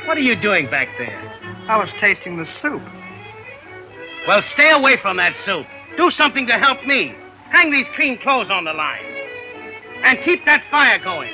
What are you doing back there? I was tasting the soup. Well, stay away from that soup. Do something to help me. Hang these clean clothes on the line. And keep that fire going.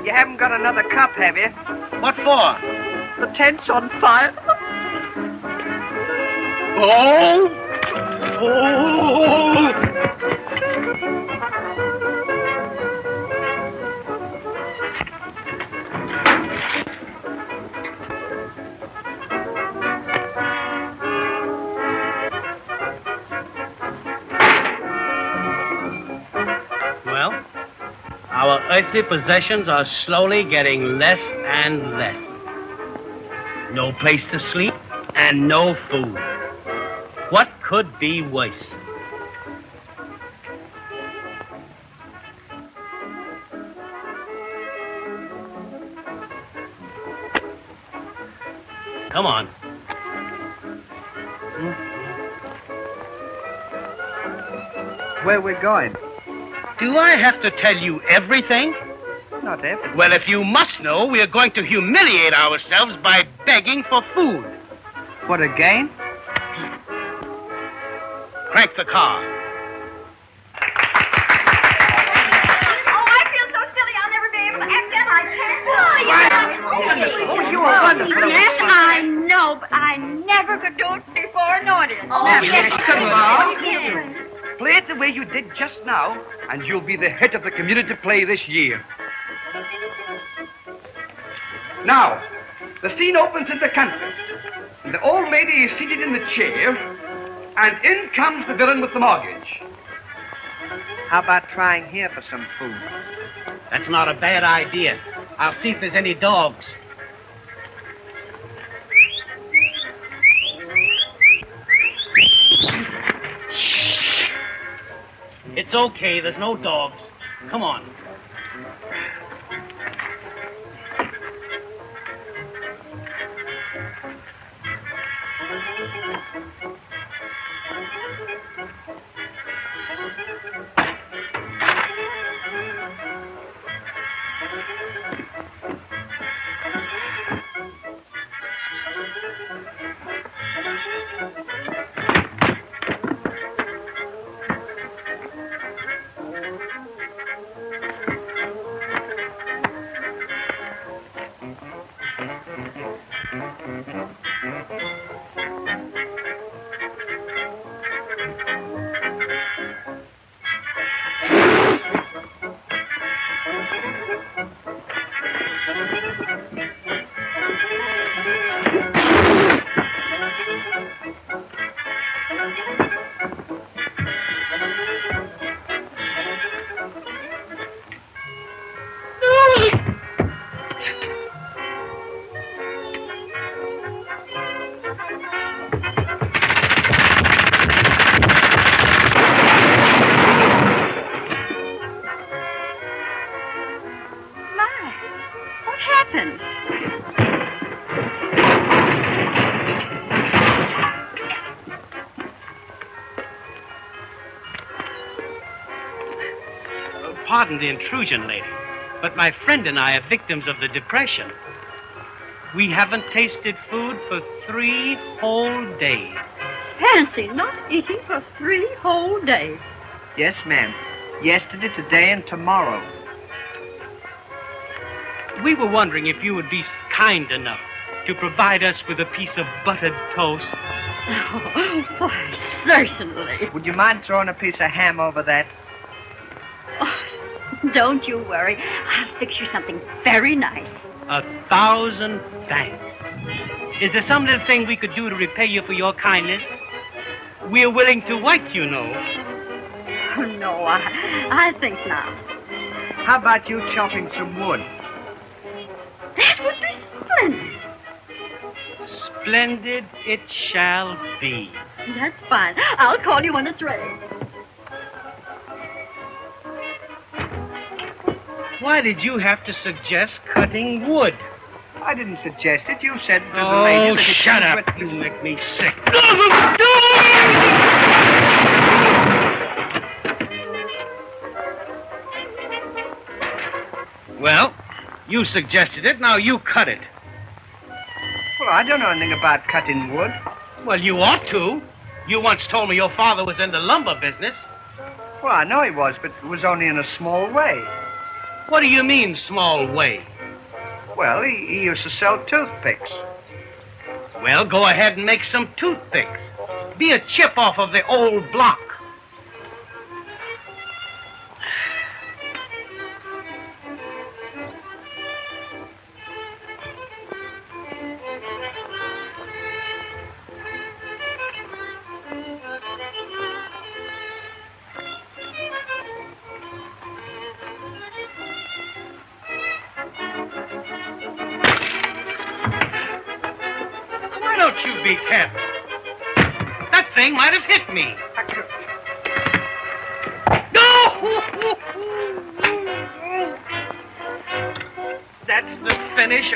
You haven't got another cup, have you? What for? The tent's on fire. Oh! Oh! Well, our earthly possessions are slowly getting less and less. No place to sleep and no food. What could be worse? Come on. Where are we going? Do I have to tell you everything? Not everything. Well, if you must know, we are going to humiliate ourselves by begging for food. What, again? Crank the car. Oh, I feel so silly I'll never be able to act that. I can't. Oh, you are wonderful. Yes, I know, but I never could do it before an audience. Oh, Never. yes, come on. Yes. Play it the way you did just now, and you'll be the hit of the community play this year. Now, the scene opens in the country. And the old lady is seated in the chair, and in comes the villain with the mortgage. How about trying here for some food? That's not a bad idea. I'll see if there's any dogs. It's okay, there's no dogs. Come on. pardon the intrusion, lady, but my friend and I are victims of the depression. We haven't tasted food for 3 whole days. Fancy not eating for 3 whole days. Yes, ma'am. Yesterday, today, and tomorrow. We were wondering if you would be kind enough to provide us with a piece of buttered toast. Oh, why, certainly. Would you mind throwing a piece of ham over that? Oh, don't you worry. I'll fix you something very nice. 1,000 thanks. Is there some little thing we could do to repay you for your kindness? We're willing to wait, you know. Oh, no, I think not. How about you chopping some wood? That would be splendid. Splendid it shall be. That's fine. I'll call you when it's ready. Why did you have to suggest cutting wood? I didn't suggest it. You said to the lady that... Shut up. You make me sick. Well, you suggested it. Now you cut it. Well, I don't know anything about cutting wood. Well, you ought to. You once told me your father was in the lumber business. Well, I know he was, but it was only in a small way. What do you mean, small way? Well, he used to sell toothpicks. Well, go ahead and make some toothpicks. Be a chip off of the old block. You be careful. That thing might have hit me. That's the finish.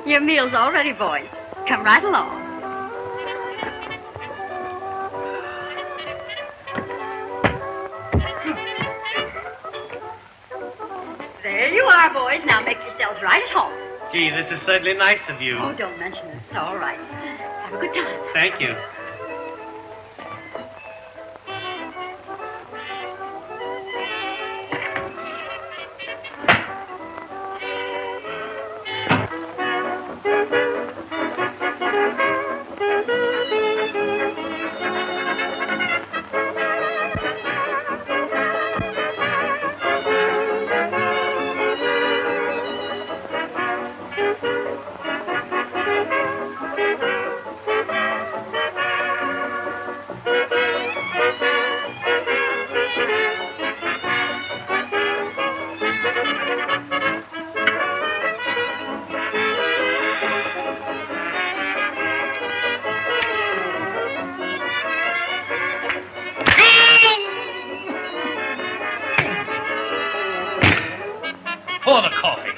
Your meal's all ready, boys. Come right along. There you are, boys. Now make yourselves right at home. Gee, this is certainly nice of you. Oh, don't mention it. It's all right. Have a good time. Thank you. Pour the coffee.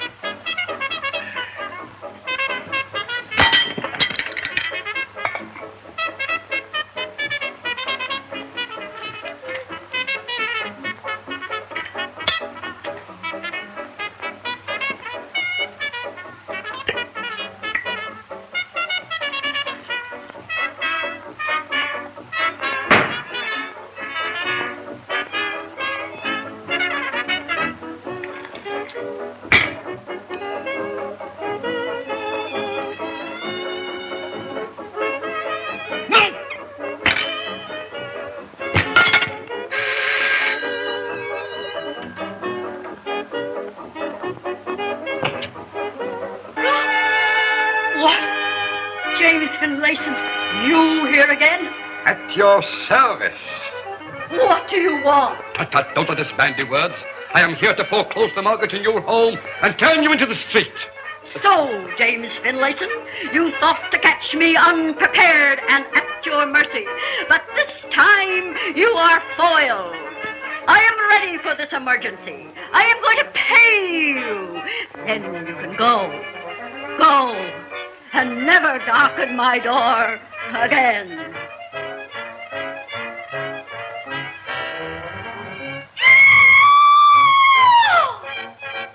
James Finlayson, you here again? At your service. What do you want? Tut, tut, don't let us bandy words. I am here to foreclose the mortgage in your home and turn you into the street. So, James Finlayson, you thought to catch me unprepared and at your mercy. But this time, you are foiled. I am ready for this emergency. I am going to pay you. Then you can go. Go. And never darken my door again.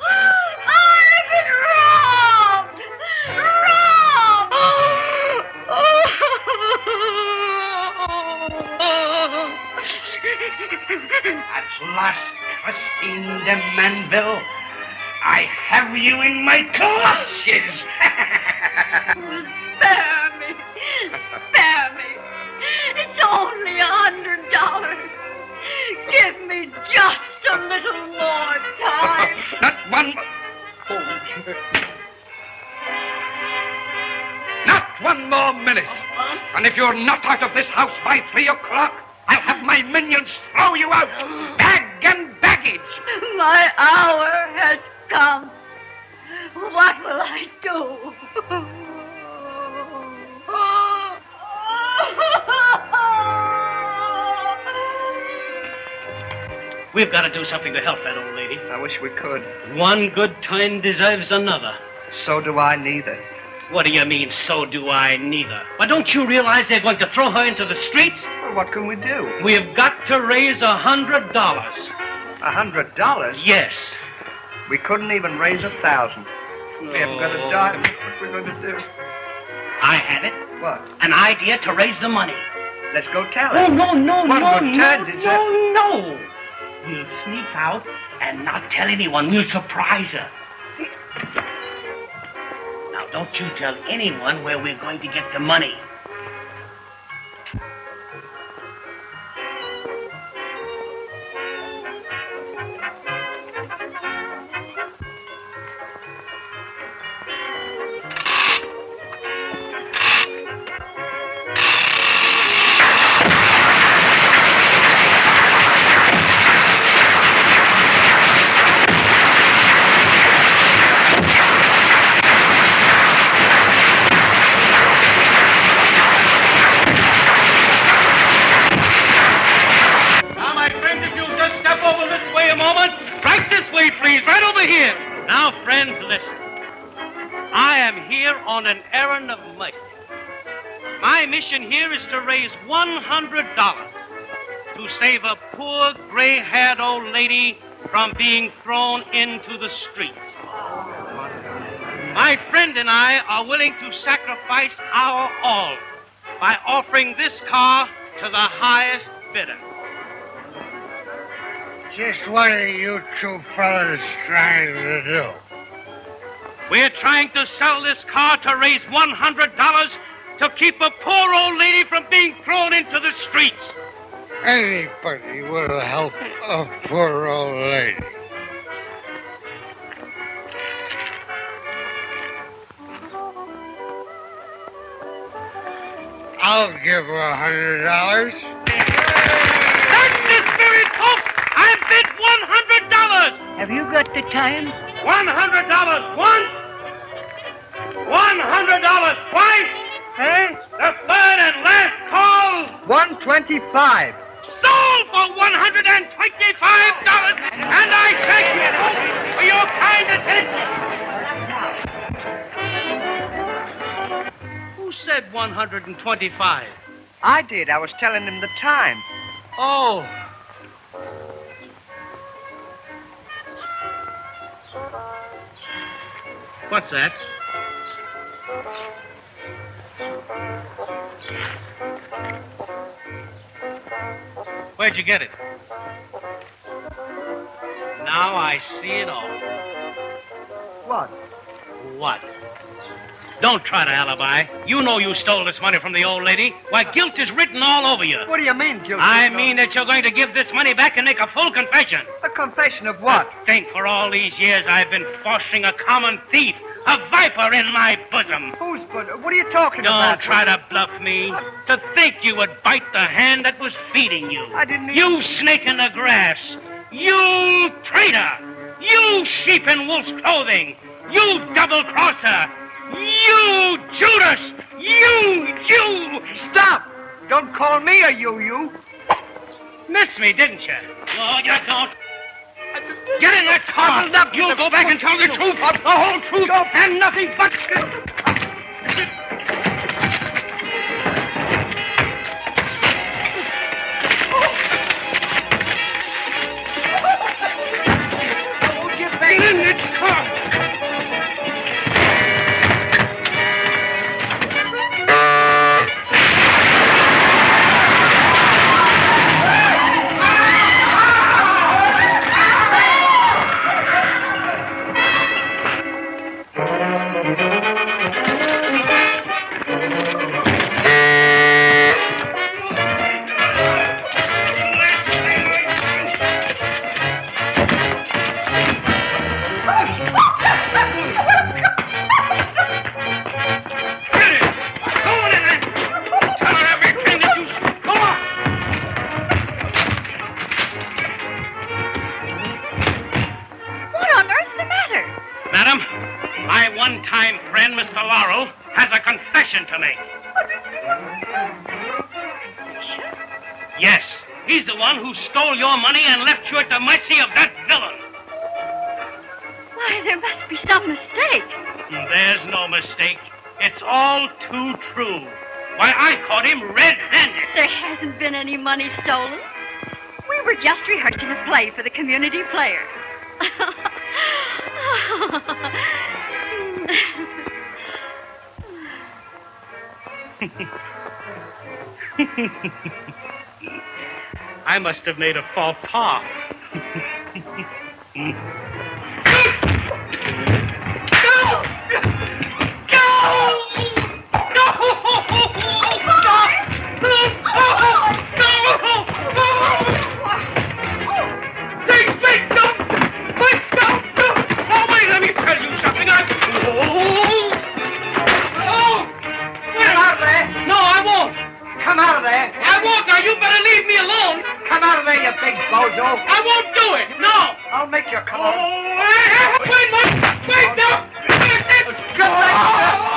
I've been robbed! At last, Christine de Manville, I have you in my clutches. Spare me! Spare me! It's only $100. Give me just a little more time. Not one... Not one more minute. And if you're not out of this house by 3 o'clock, I'll have my minions throw you out, bag and baggage. My hour has come. What will I do? We've got to do something to help that old lady. I wish we could. One good turn deserves another. So do I neither. What do you mean, so do I neither? Why, don't you realize they're going to throw her into the streets? Well, what can we do? We've got to raise $100. $100? Yes. We couldn't even raise 1,000. We haven't got a dime. What we're going to do? I had it. What? An idea to raise the money. Let's go tell Oh, her. no. No. We'll sneak out and not tell anyone. We'll surprise her. Now, don't you tell anyone where we're going to get the money. Now, friends, listen. I am here on an errand of mercy. My mission here is to raise $100 to save a poor, gray-haired old lady from being thrown into the streets. My friend and I are willing to sacrifice our all by offering this car to the highest bidder. Just what are you two fellas trying to do? We're trying to sell this car to raise $100 to keep a poor old lady from being thrown into the streets. Anybody will help a poor old lady. I'll give her $100. That's the spirit, folks! I bid $100! Have you got the time? $100 once, $100 twice, Hey? the third and last call, 125. sold for $125, and I thank you for your kind attention. Who said 125? I did. I was telling him the time. Oh. What's that? Where'd you get it? Now I see it all. What? What? Don't try to alibi. You know you stole this money from the old lady. Why, guilt is written all over you. What do you mean, guilty? I mean that you're going to give this money back and make a full confession. A confession of what? To think for all these years I've been fostering a common thief, a viper in my bosom. Who's but? What are you talking about? Don't try to bluff me. To think you would bite the hand that was feeding you. I didn't even... You snake in the grass. You traitor. You sheep in wolf's clothing. You double-crosser. You Judas. You. Stop! Don't call me a you. Miss me, didn't you? No, you don't. Get in that car. You'll go back and tell the truth, the whole truth, and nothing but... confession to make. Yes, he's the one who stole your money and left you at the mercy of that villain. Why, there must be some mistake. There's no mistake. It's all too true. Why, I caught him red-handed. There hasn't been any money stolen. We were just rehearsing a play for the community players. I must have made a faux pas. Come out of there. I won't. Now, you better leave me alone. Come out of there, you big bozo. I won't do it. No. I'll make you come out. Wait, no. Just like